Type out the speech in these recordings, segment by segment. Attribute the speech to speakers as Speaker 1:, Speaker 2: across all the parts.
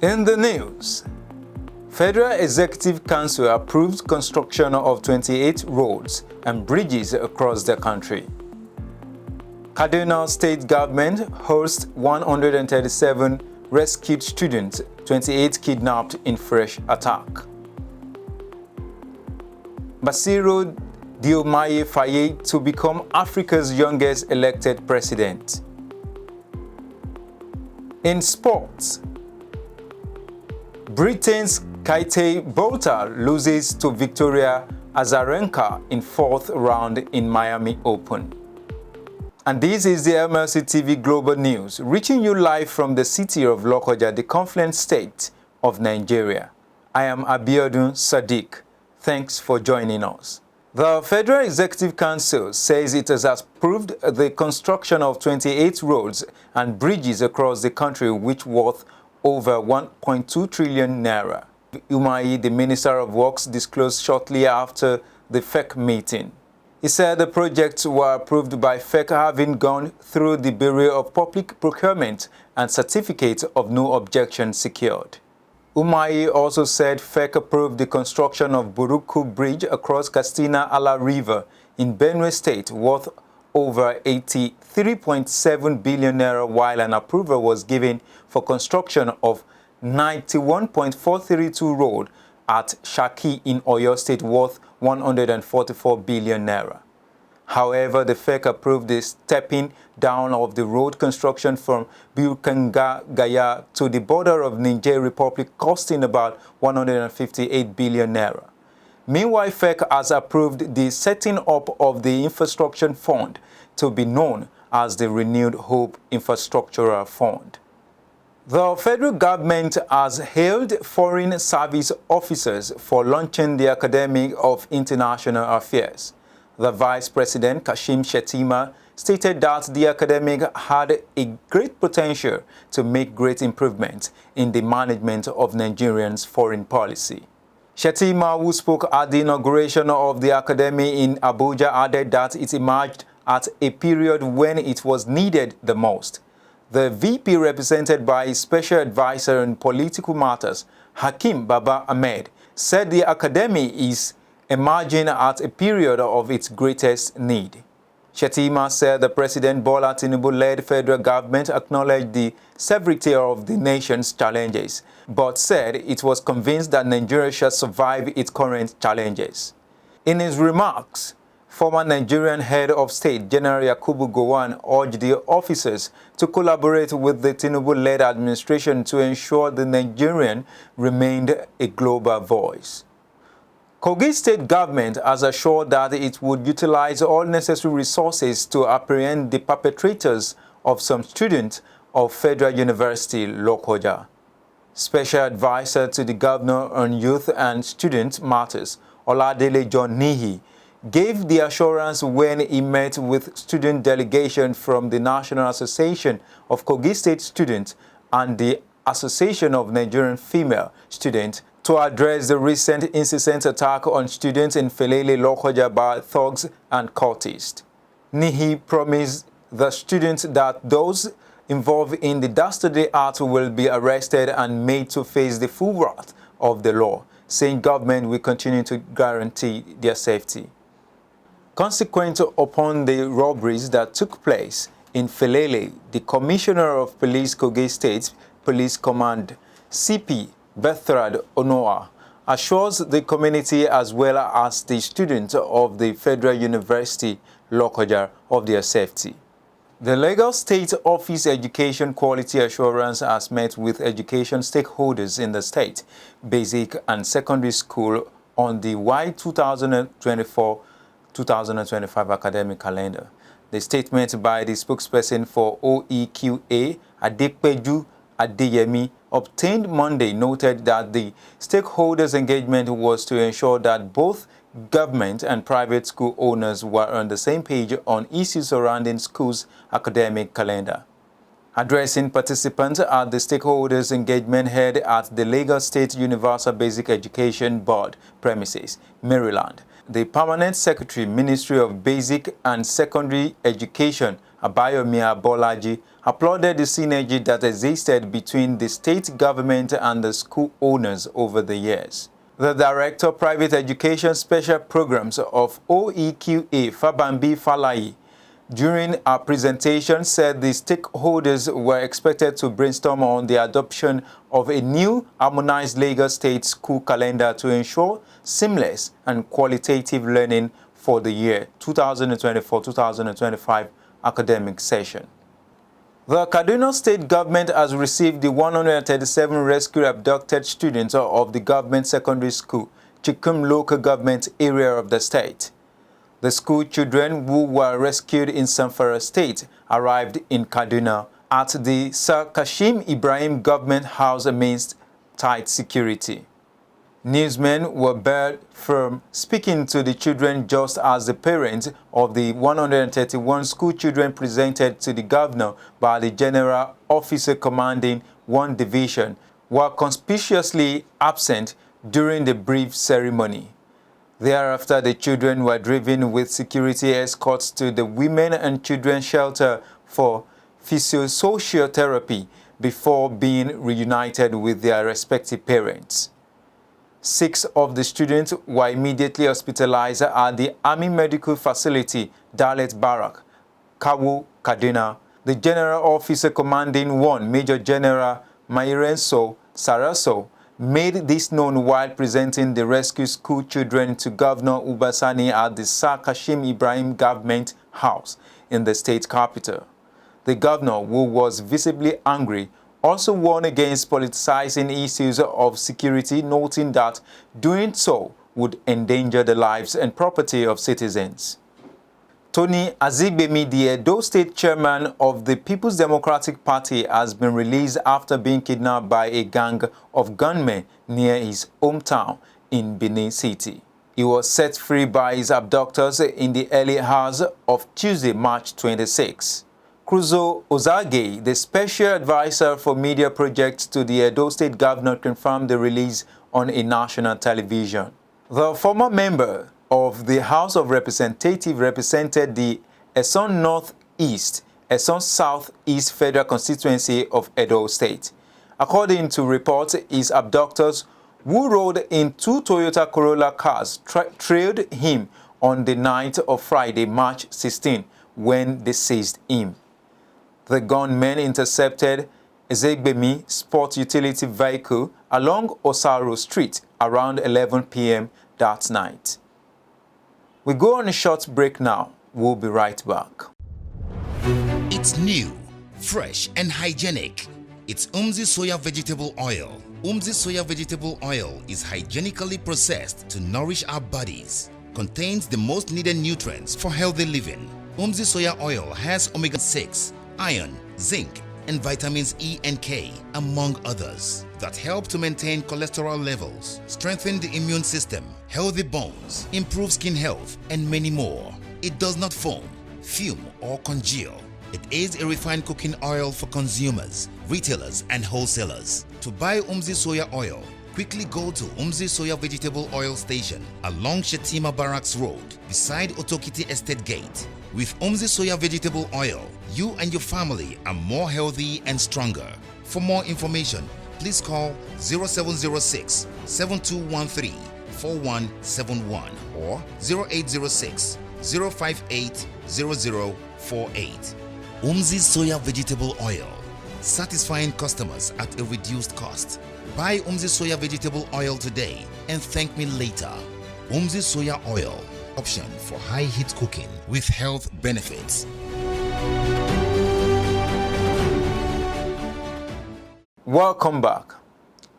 Speaker 1: In the news, Federal Executive Council approved construction of 28 roads and bridges across the country. Kaduna State Government hosts 137 rescued students, 28 kidnapped in fresh attack. Bassirou Diomaye Faye to become Africa's youngest elected president. In sports, Britain's Boulter loses to Victoria Azarenka in 4th round in Miami Open. And this is the MLC TV Global News, reaching you live from the city of Lokoja, the confluent state of Nigeria. I am Abiodun Sadiq. Thanks for joining us. The Federal Executive Council says it has approved the construction of 28 roads and bridges across the country, which worth over 1.2 trillion naira. Diomaye, the Minister of Works, disclosed shortly after the FEC meeting. He said the projects were approved by FEC having gone through the Bureau of Public Procurement and certificate of no objection secured. Diomaye also said FEC approved the construction of Buruku Bridge across Katsina-Ala River in Benue State worth over 83.7 billion naira, while an approval was given for construction of 91.432 road at Shaki in Oyo State worth 144 billion naira. However, the FEC approved the stepping down of the road construction from Gaya to the border of Niger Republic, costing about 158 billion naira. Meanwhile, FEC has approved the setting up of the Infrastructure Fund, to be known as the Renewed Hope Infrastructural Fund. The federal government has hailed foreign service officers for launching the Academy of International Affairs. The Vice President, Kashim Shettima, stated that the academic had a great potential to make great improvements in the management of Nigerians' foreign policy. Shettima, who spoke at the inauguration of the academy in Abuja, added that it emerged at a period when it was needed the most. The VP, represented by his Special Advisor on Political Matters, Hakim Baba Ahmed, said the academy is emerging at a period of its greatest need. Shettima said the President Bola Tinubu-led federal government acknowledged the severity of the nation's challenges, but said it was convinced that Nigeria shall survive its current challenges. In his remarks, former Nigerian head of state, General Yakubu Gowon, urged the officers to collaborate with the Tinubu-led administration to ensure the Nigerian remained a global voice. Kogi State government has assured that it would utilize all necessary resources to apprehend the perpetrators of some students of Federal University, Lokoja. Special Advisor to the Governor on Youth and Student Matters, Oladele John Nihi, gave the assurance when he met with student delegation from the National Association of Kogi State Students and the Association of Nigerian Female Students to address the recent incessant attack on students in FELELE, Lokoja by thugs and cultists. Nihi promised the students that those involved in the dastardly act will be arrested and made to face the full wrath of the law, saying government will continue to guarantee their safety. Consequent upon the robberies that took place in FELELE, the Commissioner of Police Kogi State Police Command, CP Bertrand Onoa, assures the community as well as the students of the Federal University Lokoja of their safety. The Lagos State Office Education Quality Assurance has met with education stakeholders in the state, basic and secondary school on the Y2024-2025 academic calendar. The statement by the spokesperson for OEQA, Adepeju Adeyemi, obtained Monday, noted that the stakeholders' engagement was to ensure that both government and private school owners were on the same page on issues surrounding schools' academic calendar. Addressing participants at the stakeholders' engagement held at the Lagos State Universal Basic Education Board premises, Maryland, the Permanent Secretary, Ministry of Basic and Secondary Education, Abayomi Abolaji, applauded the synergy that existed between the state government and the school owners over the years. The Director of Private Education Special Programs of OEQA, Fabambi Falaye, during our presentation said the stakeholders were expected to brainstorm on the adoption of a new harmonized Lagos State school calendar to ensure seamless and qualitative learning for the year 2024-2025 academic session. The Kaduna State government has received the 137 rescued abducted students of the government secondary school, Chikum local government area of the state. The school children who were rescued in Zamfara State arrived in Kaduna at the Sir Kashim Ibrahim Government House amidst tight security. Newsmen were barred from speaking to the children just as the parents of the 131 school children presented to the governor by the general officer commanding one division were conspicuously absent during the brief ceremony. Thereafter, the children were driven with security escorts to the Women and Children Shelter for physiosocial therapy before being reunited with their respective parents. 6 of the students were immediately hospitalized at the Army Medical Facility, Dalet Barak, Kawu, Kaduna. The General Officer Commanding 1, Major General Mairenso Saraso, made this known while presenting the rescue school children to Governor Ubasani at the Sir Kashim Ibrahim Government House in the state capital. The governor, who was visibly angry, also warned against politicizing issues of security, noting that doing so would endanger the lives and property of citizens. Tony Aziegbemi, the Edo State chairman of the People's Democratic Party, has been released after being kidnapped by a gang of gunmen near his hometown in Benin City. He was set free by his abductors in the early hours of Tuesday, March 26. Cruzo Ozage, the special advisor for media projects to the Edo State governor, confirmed the release on a national television. The former member of the House of Representatives represented the Eson North-East, Eson South-East Federal Constituency of Edo State. According to reports, his abductors, who rode in 2 Toyota Corolla cars, trailed him on the night of Friday, March 16, when they seized him. The gunmen intercepted Aziegbemi sport utility vehicle along Osaro Street around 11 p.m. that night. We go on a short break now. We'll be right back.
Speaker 2: It's new, fresh and hygienic. It's Umzi Soya Vegetable Oil. Umzi Soya Vegetable Oil is hygienically processed to nourish our bodies. Contains the most needed nutrients for healthy living. Umzi Soya Oil has omega-6, iron, zinc, and vitamins E and K, among others, that help to maintain cholesterol levels, strengthen the immune system, healthy bones, improve skin health, and many more. It does not foam, fume, or congeal. It is a refined cooking oil for consumers, retailers, and wholesalers. To buy Umzi Soya Oil, quickly go to Umzi Soya Vegetable Oil Station along Shetima Barracks Road, beside Otokiti Estate Gate. With Umzi Soya Vegetable Oil, you and your family are more healthy and stronger. For more information, please call 0706 7213 4171 or 0806 058 0048. Umzi Soya Vegetable Oil, satisfying customers at a reduced cost. Buy Umzi Soya Vegetable Oil today and thank me later. Umzi Soya Oil, option for high heat cooking with health benefits.
Speaker 1: Welcome back.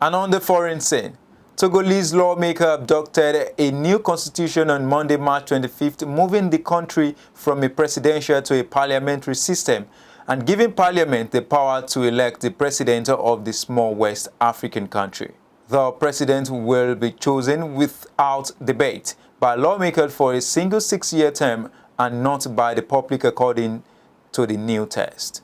Speaker 1: And on the foreign scene, Togolese lawmaker abducted a new constitution on Monday, March 25th, moving the country from a presidential to a parliamentary system and giving parliament the power to elect the president of the small West African country. The president will be chosen without debate by lawmakers for a single 6-year term and not by the public according to the new test.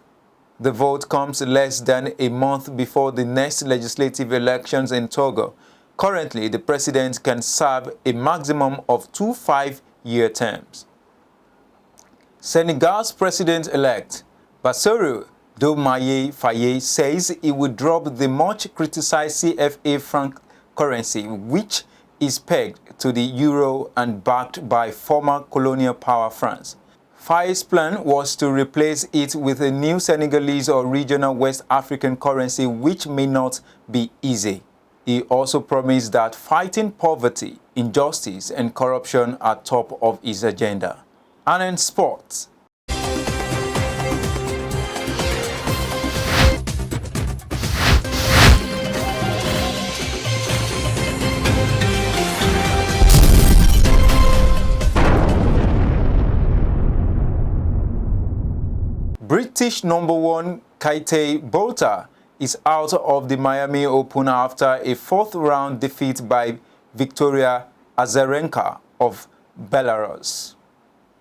Speaker 1: The vote comes less than a month before the next legislative elections in Togo. Currently, the president can serve a maximum of 2 5-year terms. Senegal's president-elect, Bassirou, Diomaye Faye says it will drop the much criticized CFA franc currency, which is pegged to the euro and backed by former colonial power France. Faye's plan was to replace it with a new Senegalese or regional West African currency, which may not be easy. He also promised that fighting poverty, injustice and corruption are top of his agenda. And in sports, British #1 Boulter is out of the Miami Open after a fourth-round defeat by Victoria Azarenka of Belarus.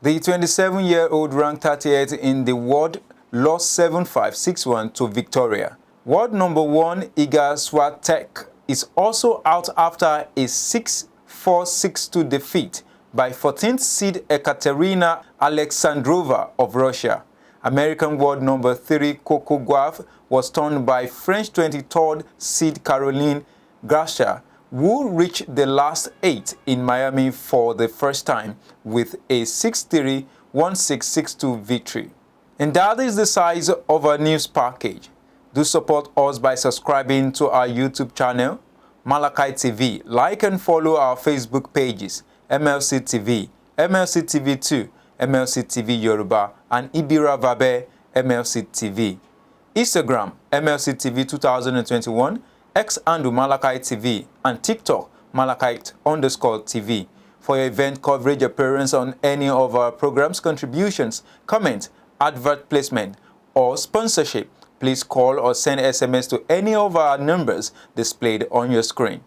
Speaker 1: The 27-year-old ranked 38th in the world lost 7-5, 6-1 to Victoria. World #1 Iga Swiatek is also out after a 6-4, 6-2 defeat by 14th seed Ekaterina Alexandrova of Russia. American world #3 Coco Gauff was stunned by French 23rd seed Caroline Garcia, who reached the last 8 in Miami for the first time with a 6-3, 1-6, 6-2 victory. And that is the size of our news package. Do support us by subscribing to our YouTube channel, Malachi TV. Like and follow our Facebook pages, MLC TV, MLC TV2, MLC TV Yoruba, and Ibira Vabe, MLC TV. Instagram, MLC TV 2021, X handle Malachi TV, and TikTok, Malachite_TV. For your event coverage, appearance on any of our programs, contributions, comment, advert placement, or sponsorship, please call or send SMS to any of our numbers displayed on your screen.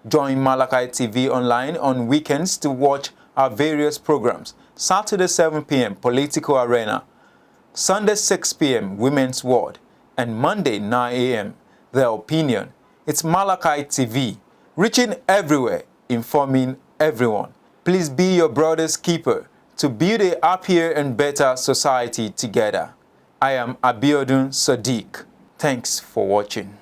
Speaker 1: Join Malachi TV online on weekends to watch our various programs. Saturday 7 p.m. Political Arena, Sunday 6 p.m. Women's World, and Monday 9 a.m. The Opinion. It's Malachi TV, reaching everywhere, informing everyone. Please be your brother's keeper to build a happier and better society together. I am Abiodun Sadiq. Thanks for watching.